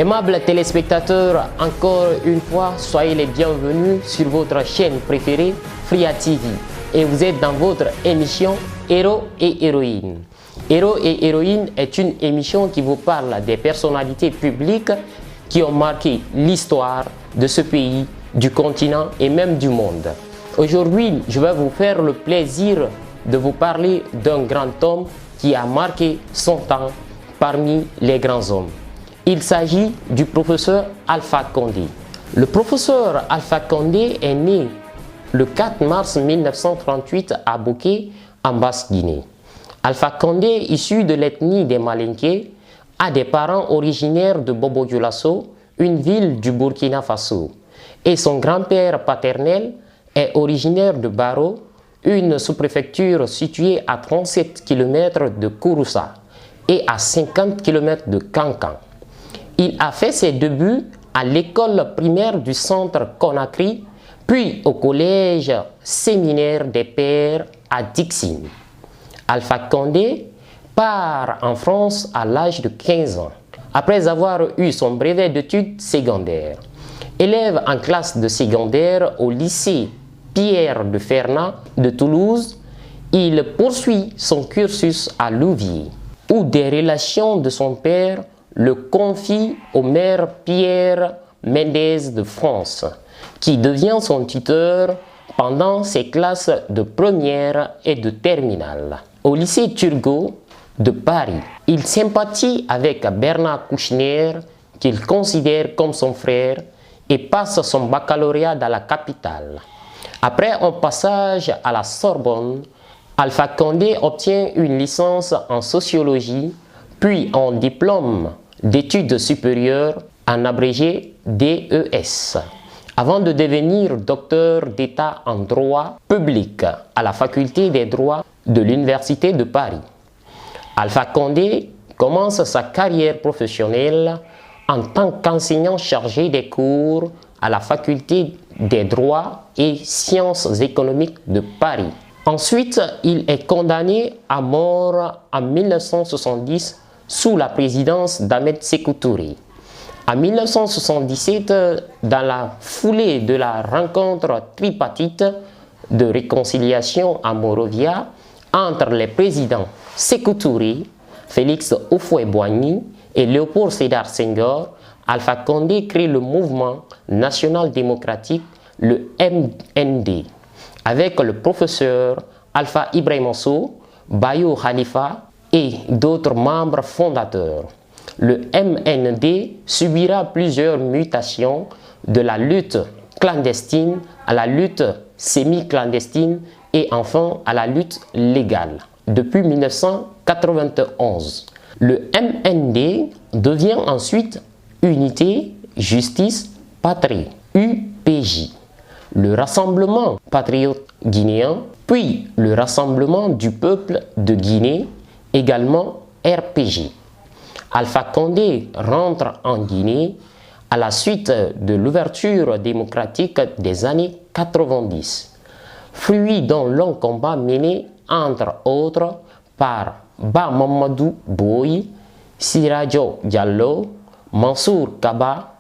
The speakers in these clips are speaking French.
Aimables téléspectateurs, encore une fois, soyez les bienvenus sur votre chaîne préférée, Fria TV. Et vous êtes dans votre émission Héros et Héroïnes. Héros et Héroïnes est une émission qui vous parle des personnalités publiques qui ont marqué l'histoire de ce pays, du continent et même du monde. Aujourd'hui, je vais vous faire le plaisir de vous parler d'un grand homme qui a marqué son temps parmi les grands hommes. Il s'agit du professeur Alpha Condé. Le professeur Alpha Condé est né le 4 mars 1938 à Bouquet, en Basse-Guinée. Alpha Condé, issu de l'ethnie des Malinké, a des parents originaires de Bobo-Dioulasso, une ville du Burkina Faso. Et son grand-père paternel est originaire de Baro, une sous-préfecture située à 37 km de Kouroussa et à 50 km de Kankan. Il a fait ses débuts à l'école primaire du centre Conakry, puis au collège séminaire des Pères à Dixine. Alpha Condé part en France à l'âge de 15 ans, après avoir eu son brevet d'études secondaires. Élève en classe de secondaire au lycée Pierre de Fernand de Toulouse, il poursuit son cursus à Louviers, où des relations de son père le confie au maire Pierre Mendès de France, qui devient son tuteur pendant ses classes de première et de terminale. Au lycée Turgot de Paris, il sympathie avec Bernard Kouchner, qu'il considère comme son frère, et passe son baccalauréat dans la capitale. Après un passage à la Sorbonne, Alpha Condé obtient une licence en sociologie, puis un diplôme d'études supérieures, en abrégé DES, avant de devenir docteur d'État en droit public à la faculté des droits de l'Université de Paris. Alpha Condé commence sa carrière professionnelle en tant qu'enseignant chargé des cours à la faculté des droits et sciences économiques de Paris. Ensuite, il est condamné à mort en 1970 sous la présidence d'Ahmed Sékou Touré. En 1977, dans la foulée de la rencontre tripartite de réconciliation à Monrovia entre les présidents Sékou Touré, Félix Houphouët-Boigny et Léopold Sédar Senghor, Alpha Condé crée le mouvement national démocratique, le MND, avec le professeur Alpha Ibrahima Sow, Bayo Khalifa et d'autres membres fondateurs. Le MND subira plusieurs mutations de la lutte clandestine à la lutte semi-clandestine et enfin à la lutte légale depuis 1991. Le MND devient ensuite Unité, Justice, Patrie, UPJ, le Rassemblement Patriote Guinéen, puis le Rassemblement du Peuple de Guinée, également RPG. Alpha Condé rentre en Guinée à la suite de l'ouverture démocratique des années 90, fruit d'un long combat mené entre autres par Ba Mamadou Boye, Sirajo Diallo, Mansour Kaba,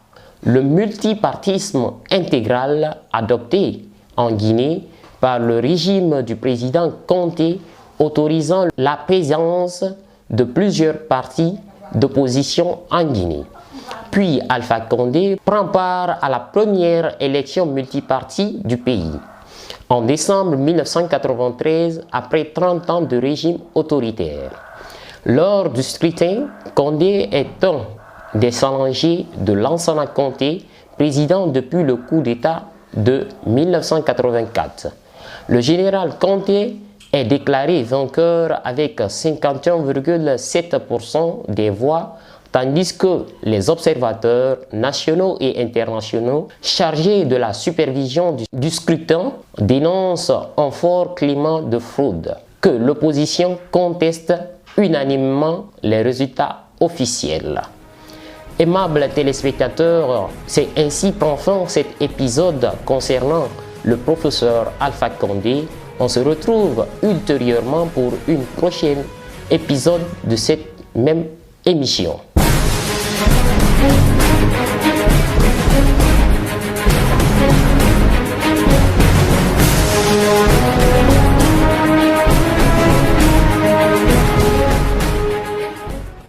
le multipartisme intégral adopté en Guinée par le régime du président Conté, autorisant la présence de plusieurs partis d'opposition en Guinée. Puis Alpha Condé prend part à la première élection multipartie du pays. En décembre 1993, après 30 ans de régime autoritaire. Lors du scrutin, Condé est un des salangers de Lansana Conté, président depuis le coup d'État de 1984. Le général Conté est déclaré vainqueur avec 51,7% des voix, tandis que les observateurs nationaux et internationaux chargés de la supervision du scrutin dénoncent un fort climat de fraude, que l'opposition conteste unanimement les résultats officiels. Aimables téléspectateurs, c'est ainsi prend fin cet épisode concernant le professeur Alpha Condé. On se retrouve ultérieurement pour une prochaine épisode de cette même émission.